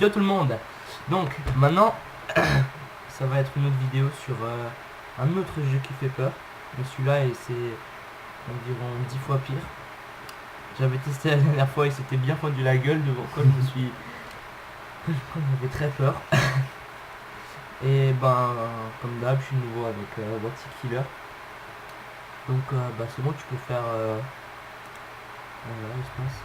Yo tout le monde. Donc maintenant ça va être une autre vidéo sur un autre jeu qui fait peur. Mais celui-là c'est environ 10 fois pire. J'avais testé la dernière fois et c'était bien fendu la gueule devant quoi j'avais très peur. Et ben comme d'hab je suis nouveau avec What Killer. Donc c'est bon, tu peux faire voilà, il se passe.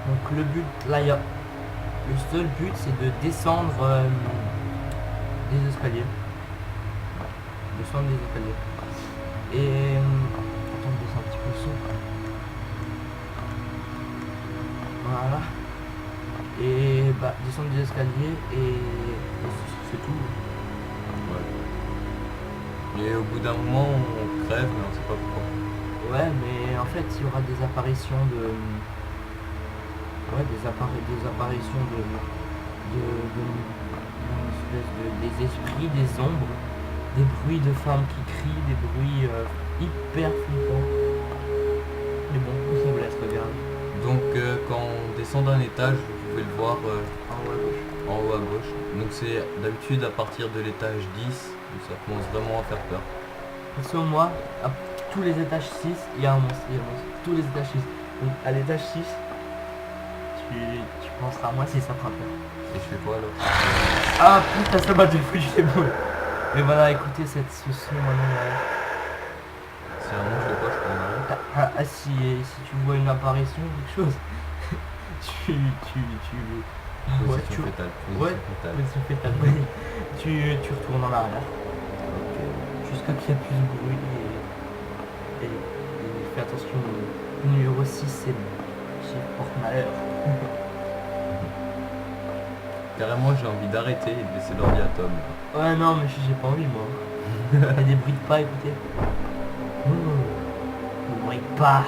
Donc le but là, le seul but c'est de descendre des escaliers. Descendre des escaliers. Et attends, je descends un petit peu le son. Voilà. Et descendre des escaliers et c'est tout. Ouais. Et au bout d'un moment on crève mais on sait pas pourquoi. Ouais, mais en fait il y aura des apparitions de... Ouais, des apparitions des esprits, des ombres, des bruits de femmes qui crient, des bruits hyper flippants. Mais bon, on vous laisse regarder. Donc quand on descend d'un étage, vous pouvez le voir En haut à gauche. en haut à gauche. Donc c'est d'habitude à partir de l'étage 10, où ça commence vraiment à faire peur. Perso, moi, à tous les étages 6, il y a un monstre. Tous les étages 6. Donc à l'étage 6, tu penseras à moi si ça te rappelle. Et je fais quoi alors? Ah putain, ça m'a déjà foutu les boules. Mais voilà, écoutez ce son maintenant. Si vraiment je fais quoi, je peux en arrière. Si tu vois une apparition ou quelque chose, Position fétale. position fétale. Tu retournes en arrière. Ok. Jusqu'à qu'il n'y ait plus de bruit et fais attention, le numéro 6 c'est le chiffre porte-malheur. Carrément j'ai envie d'arrêter et de laisser l'ordi à Tom. Ouais non mais j'ai pas envie moi. Il y a des bruits de pas, écoutez. Ne bruit de pas.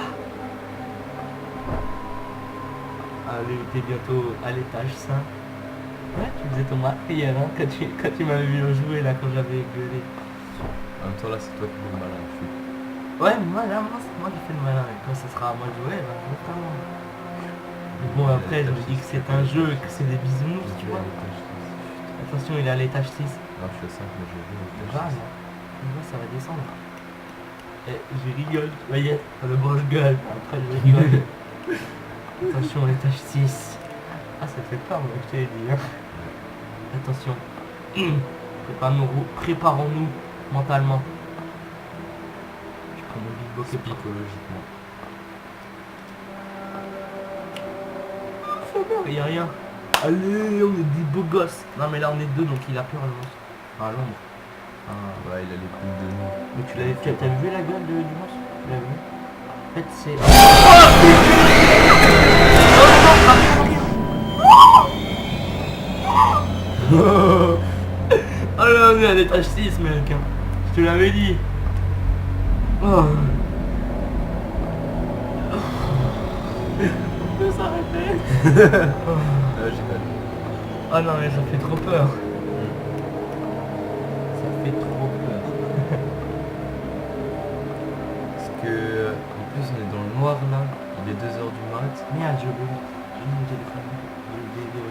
Allez, t'es bientôt à l'étage 5. Ouais, tu faisais ton marque hier hein, quand tu m'avais vu jouer là quand j'avais gueulé. En même temps là c'est toi qui fais le malin. Ouais, moi c'est moi qui fais le malin. Quand ça sera à moi de jouer, vraiment. Mais bon après je me dis que c'est un jeu, que c'est des bisounours, tu vois. Attention, il est à l'étage 6. Non, je suis à 5 mais j'ai vu Grave, ça va descendre. Et je rigole, vous voyez, le bon je gueule, après je rigole. Attention, l'étage 6. Ah, ça fait peur, moi, je t'ai dit. Hein. Attention. Préparons-nous mentalement. Je prends mon big bokeh psychologiquement. Il y a rien. Allez, on est des beaux gosses. Non, mais là, on est deux, donc il a peur, le monstre. Enfin, l'ombre. Ouais, il a les coups de nous. Mais t'as vu la gueule du monstre? Tu l'as vu? En fait, c'est... Oh là, on est à l'étage 6, mec. Je te l'avais dit. Oh. On peut s'arrêter. Oh non, mais ça fait trop peur. Ça fait trop peur. Parce que, en plus, on est dans le noir là. Il est 2h du mat. Merde, j'ai oublié mon téléphone. J'ai oublié de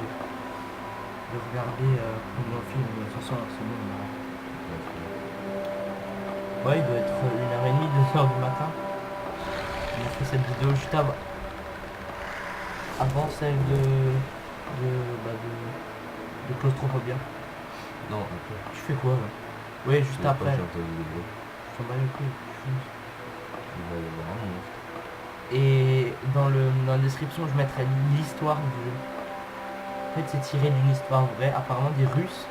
regarder mon film. De toute façon, c'est bon. Ouais, il doit être 1h30, 2h du matin. On a fait cette vidéo juste avant celle de claustrophobia. Non, ok. Tu fais quoi là? Ouais, juste après. J'ai entendu des bruits. Je t'en bats les couilles. Il va y avoir un monstre. Et dans la description, je mettrai l'histoire du jeu. En fait, c'est tiré d'une histoire vraie, apparemment des Russes.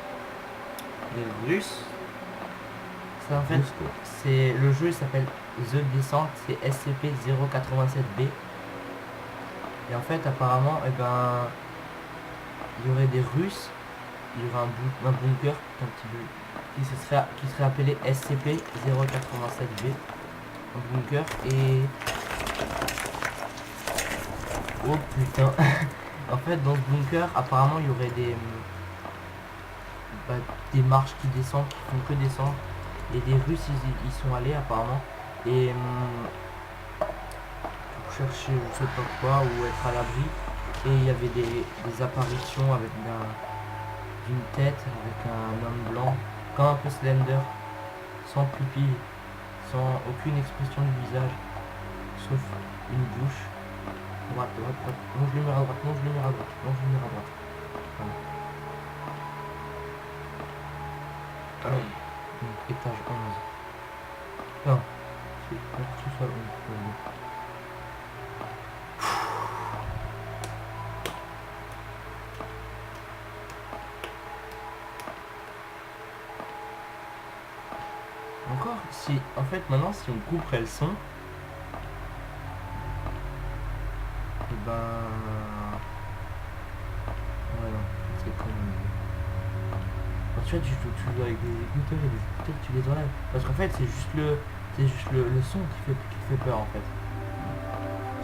Des Russes. Ça, en fait, c'est le jeu, il s'appelle The Descent, c'est SCP-087-B. Et en fait, apparemment, il y aurait des Russes, il y aurait un bunker, un petit peu, qui serait appelé SCP-087-B. Un bunker et... Oh putain. En fait, dans ce bunker, apparemment, il y aurait des marches qui descendent, qui font que descendre. Et des Russes, ils sont allés apparemment. Et pour chercher, je sais pas quoi, ou être à l'abri. et il y avait des apparitions avec d'une tête, avec un homme blanc, comme un peu Slender, sans pupille, sans aucune expression du visage, sauf une bouche. Droite, droite, droite, longe lumière à droite, longe lumière à droite, longe lumière à droite. Voilà. Étage 11. Non, c'est pas que ce soit 11. Encore, si, en fait, maintenant, si on couperait le son, et ben... Ouais, non, c'est comme... Alors, tu vois, tu joues avec des écouteurs et des écouteurs, tu les enlèves. Parce qu'en fait, c'est juste le son qui fait peur, en fait.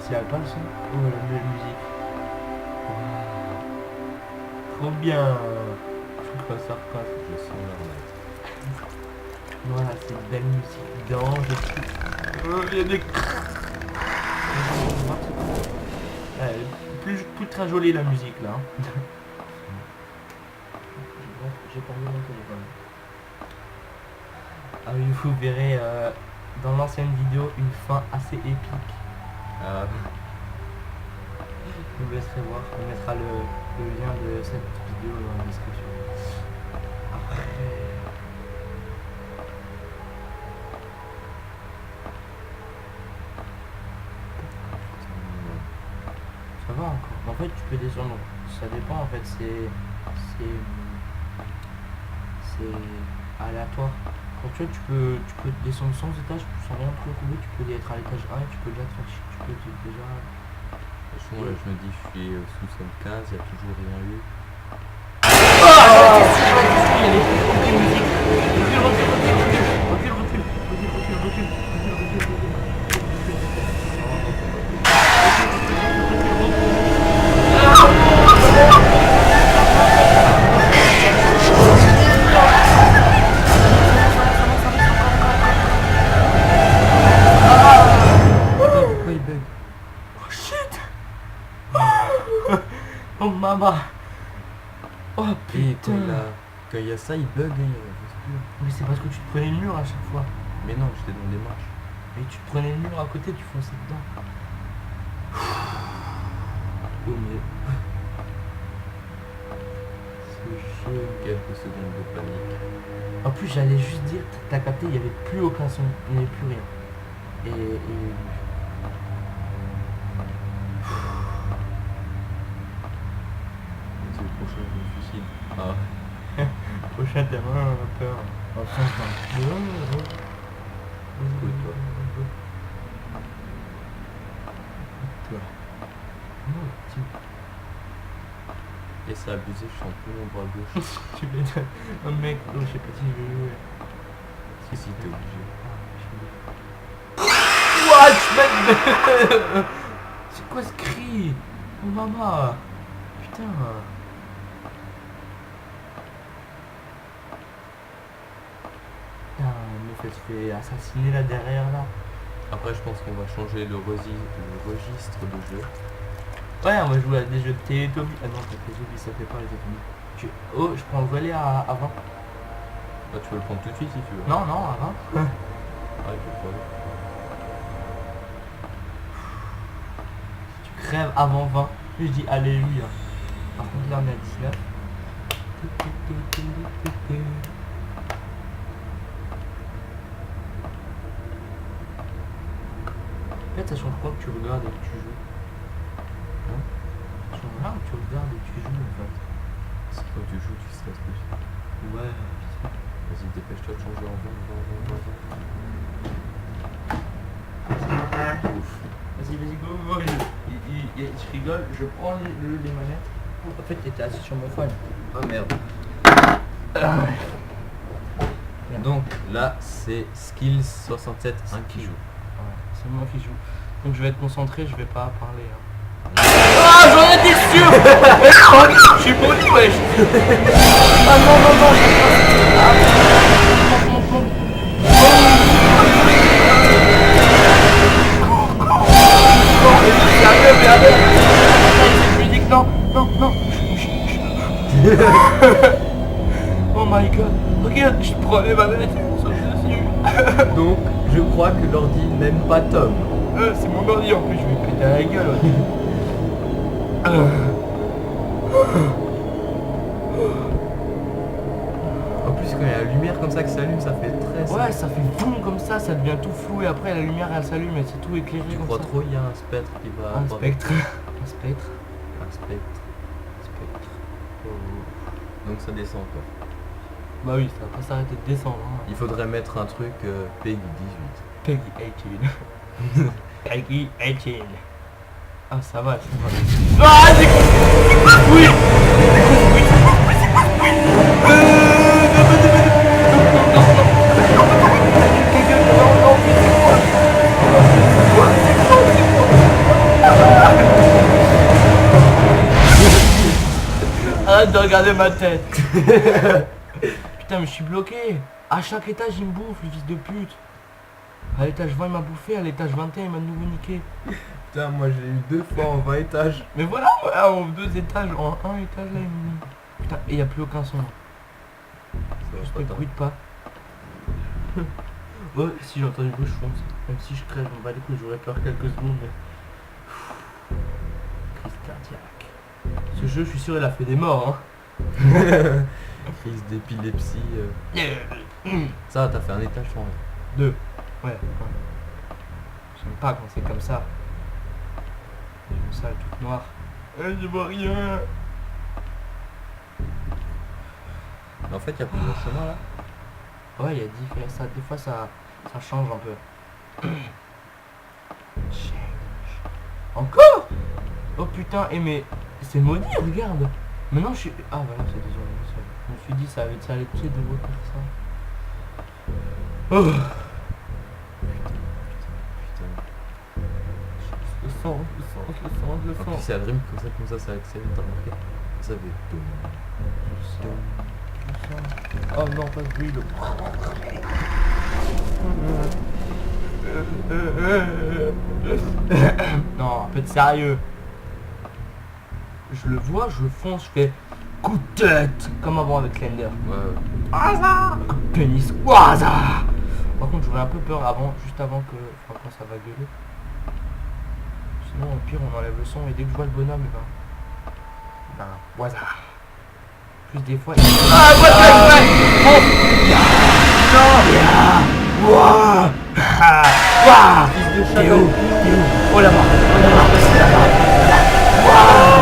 S'il n'y avait pas le son, oh, la belle musique. Wow. Trop bien. Je trouve que ça repasse. Je sens l'arnaque. Voilà, c'est une belle musique d'ange. Il y a des... plus très jolie la musique là. J'ai perdu mon téléphone. Ah oui, vous verrez dans l'ancienne vidéo une fin assez épique. Ah, Je vous laisserai voir. On mettra le lien de cette vidéo dans la description. Après... Ça va encore. En fait, tu peux descendre. Ça dépend. En fait, c'est aléatoire. Quand tu vois, tu peux descendre sans étage sans rien te retrouver. Tu peux être à l'étage 1 et tu peux déjà te faire chier. Tu peux déjà. franchement, là, je me dis, je suis sous 75, il n'y a toujours rien eu. Pourquoi il bug? Oh shit. Oh maman. Oh Et putain. quand il y a ça, il bug, hein, il reste plus. Mais c'est parce que tu te prenais le mur à chaque fois. Mais non, j'étais dans des marches. Mais tu te prenais le mur à côté, tu fonçais dedans. Oh mais... Ce jeu, quelques secondes de panique. En plus j'allais juste dire, t'as capté, il n'y avait plus aucun son, il n'y avait plus rien. Et... C'est le prochain, je me suicide. Ah, Prochain terrain, on a peur. Oh, franchement. Écoute-toi. Toi. Non, et c'est abusé, je sens plus mon bras gauche. tu m'étonnes. Un mec, oh, je sais pas si je vais jouer. Si, si, t'es obligé. What? C'est quoi ce cri? Oh maman. Putain. Putain, le fait se fait assassiner là derrière là. Après, je pense qu'on va changer le registre de jeu. Ouais, on va jouer à des jeux de Télétobies. Ah non, Télétobies ça fait pas les Télétobies. Oh, je prends le volet à 20. Bah, tu peux le prendre tout de suite si tu veux. Non, non, à 20. Ah, je vais prendre. Tu crèves avant 20. Je dis alléluia. Par contre là on est à 19. En fait, ça change quoi que tu regardes et que tu joues? Hein? Ça change rien que tu regardes et que tu joues en fait. Si quand tu joues, tu stresses plus. Ouais. Vas-y, dépêche-toi de changer en 20. Ouf. Vas-y, go, go. Je rigole, je prends les manettes. En fait, t'étais assis sur mon phone. Oh merde. Ah. Donc là, c'est Skills 67 1 qui joue. Ouais, c'est moi qui joue. Donc je vais être concentré, je vais pas parler. Hein. Ah, j'en étais sûr. Je suis bon, wesh. Ah non, non, non. Sérieux, mais allez. Cette musique Non, non, non. Oh my god. Regarde, je prenais ma manette et je saute dessus. Donc, je crois que l'ordi n'aime pas Tom. C'est mon ordi en plus, je vais péter à la gueule. Ouais. En plus, quand il y a la lumière comme ça qui s'allume, ça fait très... Ouais, ça fait boum comme ça devient tout flou et après la lumière elle s'allume et c'est tout éclairé. Tu comme crois ça. trop, il y a un spectre qui va... Un spectre. Un spectre. Un spectre. Spectre. Oh. Donc ça descend quoi. Bah oui, ça va pas s'arrêter de descendre. Hein. Il faudrait mettre un truc Peggy Peggy 18. Peggy 18. Ah ça va, ça va. Ah c'est quoi? Oui. Arrête de regarder ma tête. Putain mais je suis bloqué. À chaque étage il me bouffe le fils de pute. À l'étage 20 il m'a bouffé, à l'étage 21 il m'a de nouveau niqué. Putain, moi j'ai eu 2 fois en 20 étages. Mais voilà, voilà, en 2 étages, en 1 étage là il me nique. Putain, et il n'y a plus aucun son. Juste le bruit de pas. Ouais, si j'entends du bruit je fonce. Même si je crève, on va les couilles, j'aurais peur quelques secondes mais... Crise cardiaque. Ce jeu je suis sûr il a fait des morts hein. Crise d'épilepsie. Ça, t'as fait un étage sur un. 2. Ouais. J'aime pas quand c'est comme ça. Une salle toute noire. Je vois rien. Mais en fait, il y a plusieurs chemins là. Ouais, il y a différents. Ça, des fois ça change un peu. Change. Encore. Oh putain, et mais c'est maudit, regarde. Maintenant je suis. Ah voilà, c'est désolé. Je me suis dit ça allait être pied de refaire ça. Oh. Le sang, le sang, le sang, le En sang. plus, c'est la dream comme ça accélère, t'as remarqué. Ça fait. Oh non, pas ce bruit là. Non, un peu de sérieux. Je le vois, je fonce, je fais coup de tête comme avant avec Slender. Ouais. Waza, coup de pénis, waza. Par contre, j'aurais un peu peur avant, juste avant que, enfin, quand ça va gueuler. Sinon, au pire, on enlève le son et dès que je vois le bonhomme, et ben, waza. Plus des fois. Ah, what the fuck! Non! Wouah! Wouah! T'es où? Oh là-bas! Oh là-bas! Wouah!